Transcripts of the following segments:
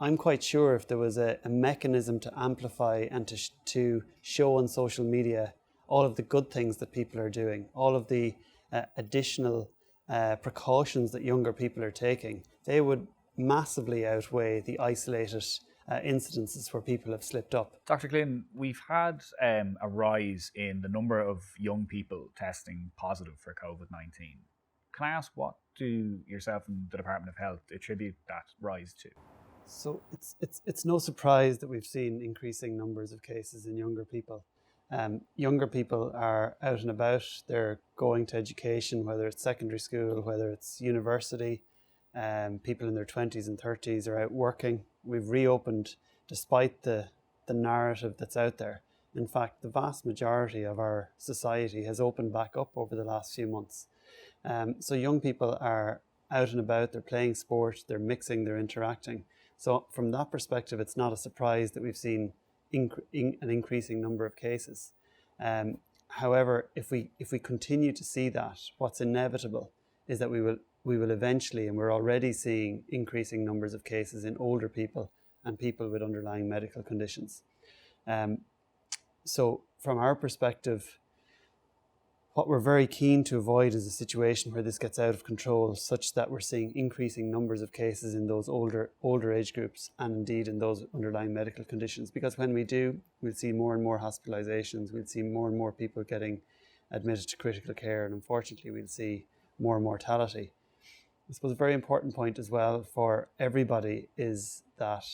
I'm quite sure if there was a mechanism to amplify and to show on social media all of the good things that people are doing, all of the additional precautions that younger people are taking, they would massively outweigh the isolated incidences where people have slipped up. Dr. Glynn, we've had a rise in the number of young people testing positive for COVID-19. Can I ask, what do yourself and the Department of Health attribute that rise to? So it's no surprise that we've seen increasing numbers of cases in younger people. Younger people are out and about, they're going to education, whether it's secondary school, whether it's university. People in their 20s and 30s are out working. We've reopened despite the narrative that's out there. In fact, the vast majority of our society has opened back up over the last few months. So young people are out and about, they're playing sport, they're mixing, they're interacting. So from that perspective, it's not a surprise that we've seen an increasing number of cases. However, if we continue to see that, what's inevitable is that we will eventually, and we're already seeing increasing numbers of cases in older people and people with underlying medical conditions. So from our perspective, what we're very keen to avoid is a situation where this gets out of control, such that we're seeing increasing numbers of cases in those older age groups and indeed in those underlying medical conditions. Because when we do, we'll see more and more hospitalizations, we'll see more and more people getting admitted to critical care, and unfortunately we'll see more mortality. I suppose a very important point as well for everybody is that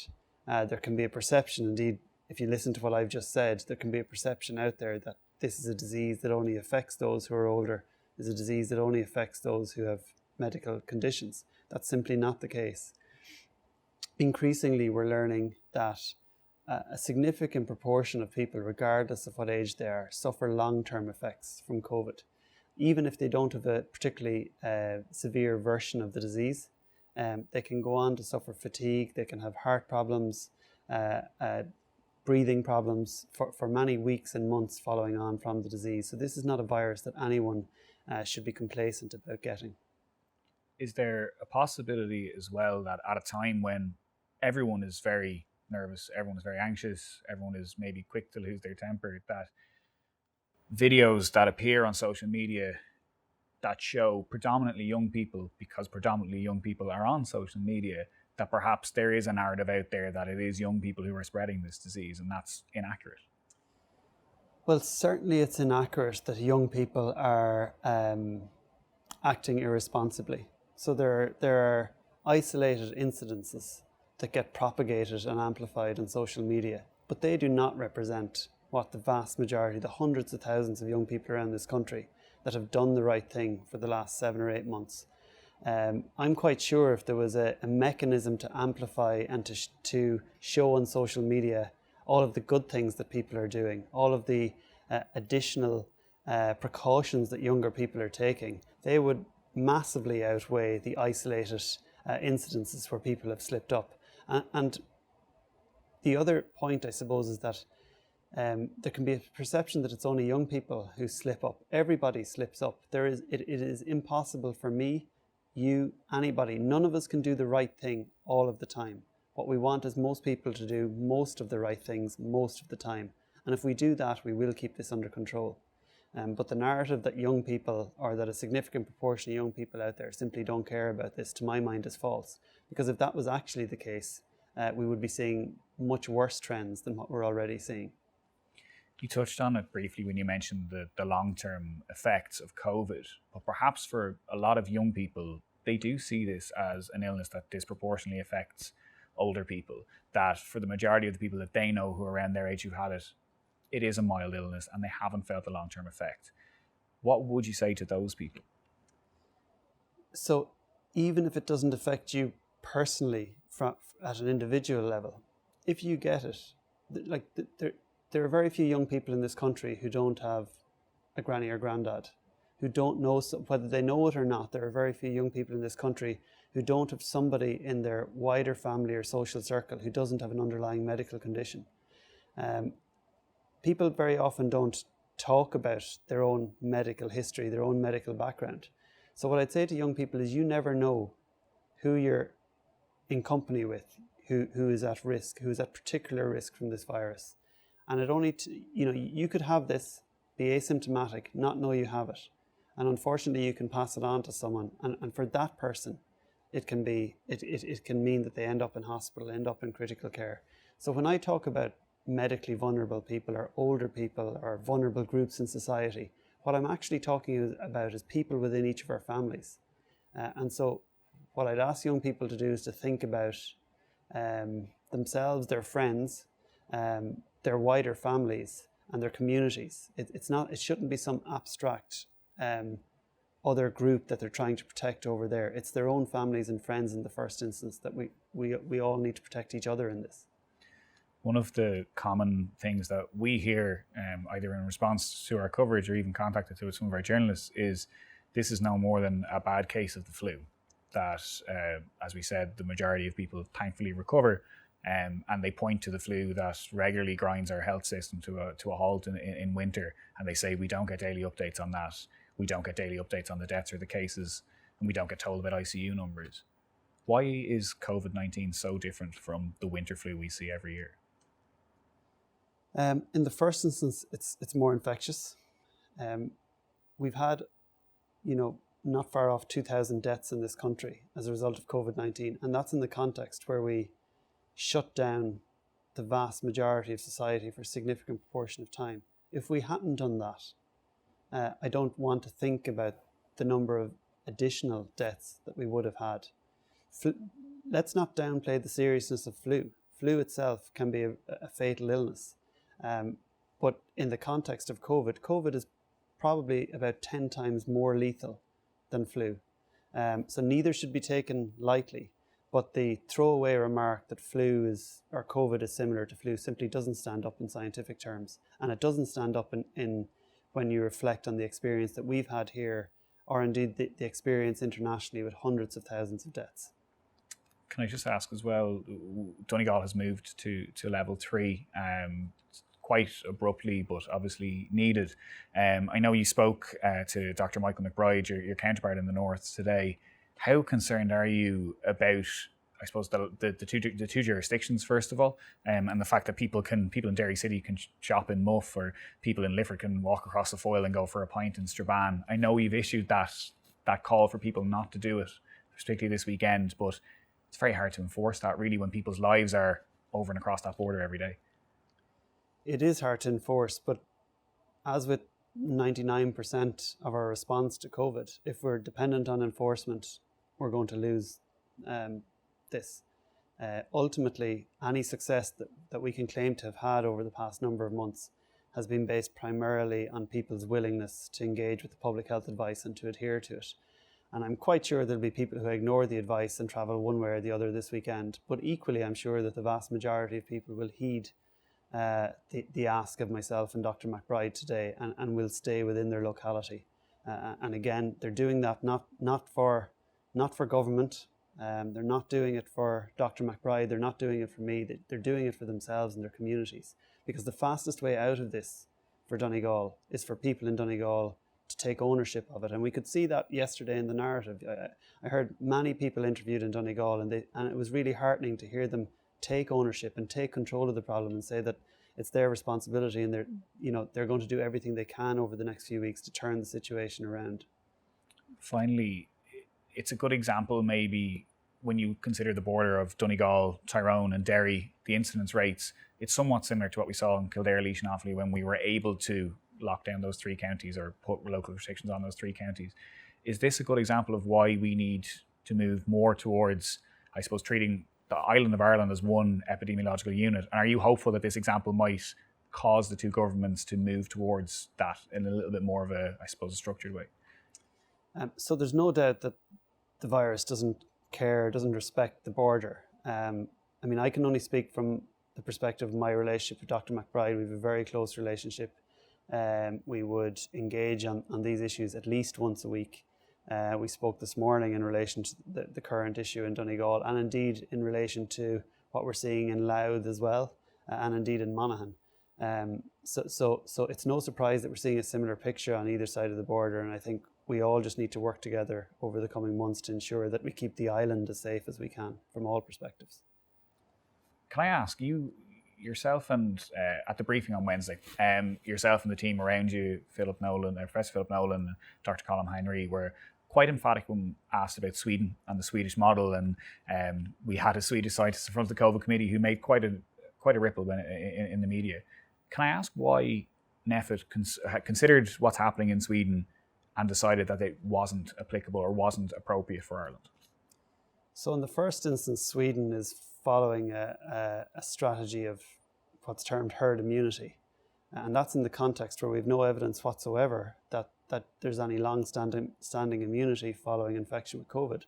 there can be a perception, indeed, if you listen to what I've just said, there can be a perception out there that this is a disease that only affects those who are older, is a disease that only affects those who have medical conditions. That's simply not the case. Increasingly, we're learning that a significant proportion of people, regardless of what age they are, suffer long-term effects from COVID. Even if they don't have a particularly severe version of the disease, they can go on to suffer fatigue, they can have heart problems, breathing problems for many weeks and months following on from the disease. So this is not a virus that anyone should be complacent about getting. Is there a possibility as well that at a time when everyone is very nervous, everyone is very anxious, everyone is maybe quick to lose their temper, that videos that appear on social media that show predominantly young people, because predominantly young people are on social media, that perhaps there is a narrative out there that it is young people who are spreading this disease, and that's inaccurate? Well, certainly it's inaccurate that young people are acting irresponsibly. So there are isolated incidences that get propagated and amplified on social media, but they do not represent what the vast majority, the hundreds of thousands of young people around this country that have done the right thing for the last 7 or 8 months. I'm quite sure if there was a mechanism to amplify and to show on social media all of the good things that people are doing, all of the additional precautions that younger people are taking, they would massively outweigh the isolated incidences where people have slipped up. And the other point, I suppose, is that there can be a perception that it's only young people who slip up. Everybody slips up. It is impossible for me, you, anybody. None of us can do the right thing all of the time. What we want is most people to do most of the right things most of the time. And if we do that, we will keep this under control. But the narrative that young people, or that a significant proportion of young people out there simply don't care about this, to my mind, is false. Because if that was actually the case, we would be seeing much worse trends than what we're already seeing. You touched on it briefly when you mentioned the long-term effects of COVID, but perhaps for a lot of young people, they do see this as an illness that disproportionately affects older people, that for the majority of the people that they know who are around their age who've had it, it is a mild illness and they haven't felt the long-term effect. What would you say to those people? So even if it doesn't affect you personally at an individual level, if you get it, there are very few young people in this country who don't have a granny or granddad, who don't know, whether they know it or not. There are very few young people in this country who don't have somebody in their wider family or social circle who doesn't have an underlying medical condition. People very often don't talk about their own medical history, their own medical background. So what I'd say to young people is, you never know who you're in company with, who is at risk, who is at particular risk from this virus. And it only, you could have this, be asymptomatic, not know you have it. And unfortunately, you can pass it on to someone. And for that person, it can mean that they end up in hospital, end up in critical care. So when I talk about medically vulnerable people or older people or vulnerable groups in society, what I'm actually talking about is people within each of our families. And so what I'd ask young people to do is to think about themselves, their friends, their wider families and their communities. It shouldn't be some abstract other group that they're trying to protect over there. It's their own families and friends in the first instance that we all need to protect each other in this. One of the common things that we hear, either in response to our coverage or even contacted to some of our journalists, is this is no more than a bad case of the flu. That, as we said, the majority of people thankfully recover, and they point to the flu that regularly grinds our health system to a halt in winter, and they say we don't get daily updates on that, we don't get daily updates on the deaths or the cases, and we don't get told about ICU numbers. Why is COVID-19 so different from the winter flu we see every year? In the first instance, it's more infectious. We've had, not far off 2,000 deaths in this country as a result of COVID-19, and that's in the context where we shut down the vast majority of society for a significant proportion of time. If we hadn't done that, I don't want to think about the number of additional deaths that we would have had. Let's not downplay the seriousness of flu. Flu itself can be a fatal illness. But in the context of COVID is probably about 10 times more lethal than flu. So neither should be taken lightly. But the throwaway remark that COVID is similar to flu simply doesn't stand up in scientific terms. And it doesn't stand up in when you reflect on the experience that we've had here, or indeed the experience internationally with hundreds of thousands of deaths. Can I just ask as well, Donegal has moved to level 3 quite abruptly, but obviously needed. I know you spoke to Dr. Michael McBride, your counterpart in the north today. How concerned are you about, I suppose, the two jurisdictions, first of all, and the fact that people in Derry City can shop in Muff, or people in Lifford can walk across the Foyle and go for a pint in Strabane? I know you've issued that call for people not to do it, particularly this weekend, but it's very hard to enforce that really when people's lives are over and across that border every day. It is hard to enforce, but as with 99% of our response to COVID, if we're dependent on enforcement, we're going to lose this. Ultimately, any success that we can claim to have had over the past number of months has been based primarily on people's willingness to engage with the public health advice and to adhere to it. And I'm quite sure there'll be people who ignore the advice and travel one way or the other this weekend. But equally, I'm sure that the vast majority of people will heed the ask of myself and Dr. McBride today and will stay within their locality. And again, they're doing that not for government. They're not doing it for Dr. McBride. They're not doing it for me. They're doing it for themselves and their communities. Because the fastest way out of this for Donegal is for people in Donegal to take ownership of it. And we could see that yesterday in the narrative. I heard many people interviewed in Donegal, and it was really heartening to hear them take ownership and take control of the problem and say that it's their responsibility, and they're going to do everything they can over the next few weeks to turn the situation around. Finally, it's a good example maybe when you consider the border of Donegal, Tyrone and Derry, the incidence rates, it's somewhat similar to what we saw in Kildare, Laois and Offaly when we were able to lock down those 3 counties or put local restrictions on those 3 counties. Is this a good example of why we need to move more towards, I suppose, treating the island of Ireland as one epidemiological unit? And are you hopeful that this example might cause the 2 governments to move towards that in a little bit more of a, I suppose, a structured way? So there's no doubt that the virus doesn't care, doesn't respect the border. I can only speak from the perspective of my relationship with Dr. McBride. We have a very close relationship. We would engage on these issues at least once a week. We spoke this morning in relation to the current issue in Donegal, and indeed in relation to what we're seeing in Louth as well, and indeed in Monaghan. So it's no surprise that we're seeing a similar picture on either side of the border, and I think we all just need to work together over the coming months to ensure that we keep the island as safe as we can from all perspectives. Can I ask you, yourself and at the briefing on Wednesday, yourself and the team around you, Professor Philip Nolan, and Dr. Colin Henry, were quite emphatic when asked about Sweden and the Swedish model, and we had a Swedish scientist in front of the COVID committee who made quite a ripple in the media. Can I ask why NEFIT considered what's happening in Sweden and decided that it wasn't applicable or wasn't appropriate for Ireland? So in the first instance, Sweden is following a strategy of what's termed herd immunity. And that's in the context where we have no evidence whatsoever that there's any long-standing immunity following infection with COVID.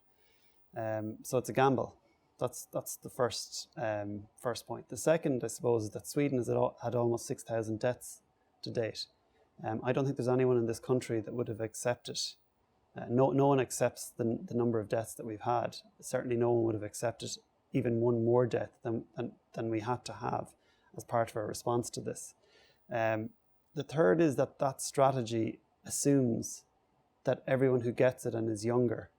So it's a gamble. That's the first point. The second, I suppose, is that Sweden has had almost 6,000 deaths to date. I don't think there's anyone in this country that would have accepted. No one accepts the number of deaths that we've had. Certainly no one would have accepted even one more death than we had to have as part of our response to this. The third is that strategy assumes that everyone who gets it and is younger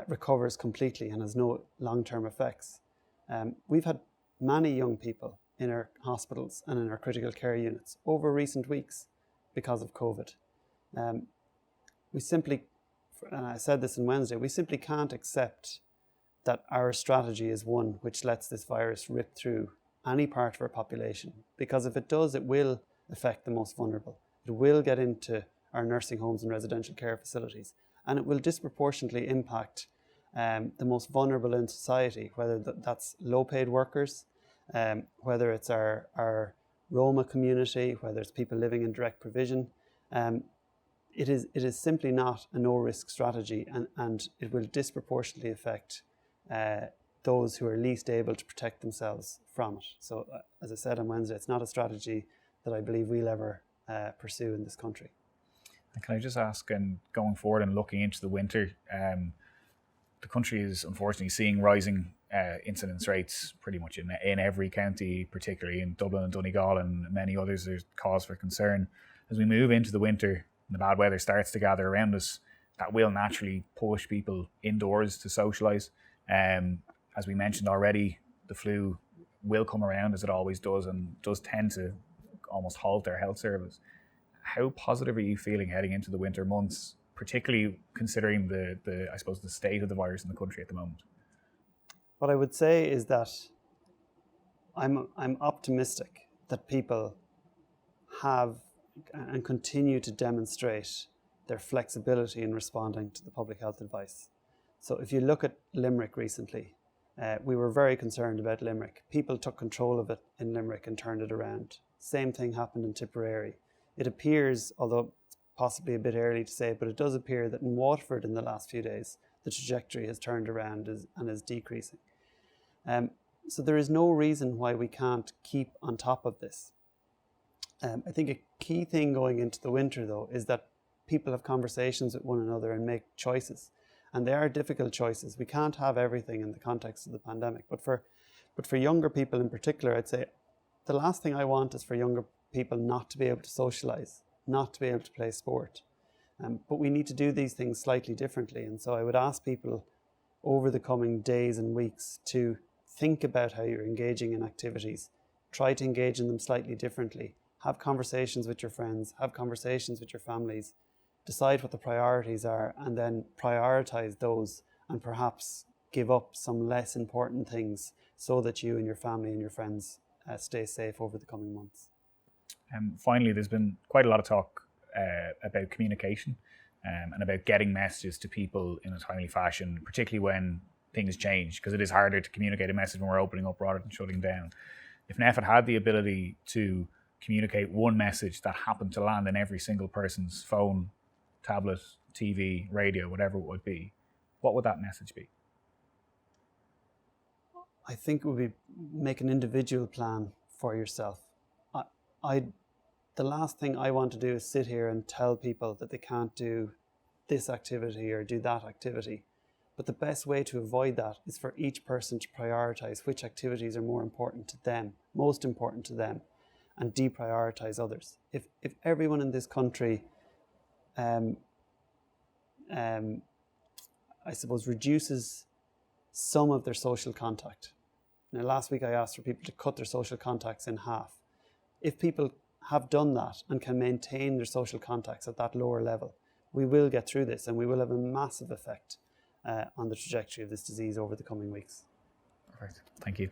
recovers completely and has no long-term effects. We've had many young people in our hospitals and in our critical care units over recent weeks because of COVID. We simply, and I said this on Wednesday, we simply can't accept that our strategy is one which lets this virus rip through any part of our population, because if it does, it will affect the most vulnerable. It will get into our nursing homes and residential care facilities, and it will disproportionately impact the most vulnerable in society, whether that's low-paid workers, whether it's our Roma community, whether it's people living in direct provision. It is simply not a no-risk strategy, and it will disproportionately affect those who are least able to protect themselves from it. So, as I said on Wednesday, it's not a strategy that I believe we'll ever pursue in this country. And can I just ask, and going forward and looking into the winter, the country is unfortunately seeing rising incidence rates pretty much in every county, particularly in Dublin and Donegal and many others. There's cause for concern. As we move into the winter and the bad weather starts to gather around us, that will naturally push people indoors to socialise. As we mentioned already, the flu will come around, as it always does, and does tend to almost halt our health service. How positive are you feeling heading into the winter months, particularly considering the I suppose, the state of the virus in the country at the moment? What I would say is that I'm optimistic that people have and continue to demonstrate their flexibility in responding to the public health advice. So if you look at Limerick recently, we were very concerned about Limerick. People took control of it in Limerick and turned it around. Same thing happened in Tipperary. It appears, although it's possibly a bit early to say, but it does appear that in Waterford in the last few days, the trajectory has turned around and is decreasing. So there is no reason why we can't keep on top of this. I think a key thing going into the winter, though, is that people have conversations with one another and make choices. And they are difficult choices. We can't have everything in the context of the pandemic. But for younger people in particular, I'd say the last thing I want is for younger people not to be able to socialise, not to be able to play sport. But we need to do these things slightly differently. And so I would ask people over the coming days and weeks to think about how you're engaging in activities. Try to engage in them slightly differently. Have conversations with your friends, have conversations with your families, decide what the priorities are, and then prioritise those, and perhaps give up some less important things so that you and your family and your friends stay safe over the coming months. Finally, there's been quite a lot of talk about communication and about getting messages to people in a timely fashion, particularly when things change, because it is harder to communicate a message when we're opening up rather than shutting down. If NEFIT had the ability to communicate one message that happened to land in every single person's phone, tablet, TV, radio, whatever it would be, what would that message be? I think it would be make an individual plan for yourself. The last thing I want to do is sit here and tell people that they can't do this activity or do that activity. But the best way to avoid that is for each person to prioritise which activities are more important to them, most important to them, and deprioritise others. If everyone in this country I suppose reduces some of their social contact, Now, last week I asked for people to cut their social contacts in half. If people have done that and can maintain their social contacts at that lower level, we will get through this, and we will have a massive effect on the trajectory of this disease over the coming weeks. Perfect. Thank you.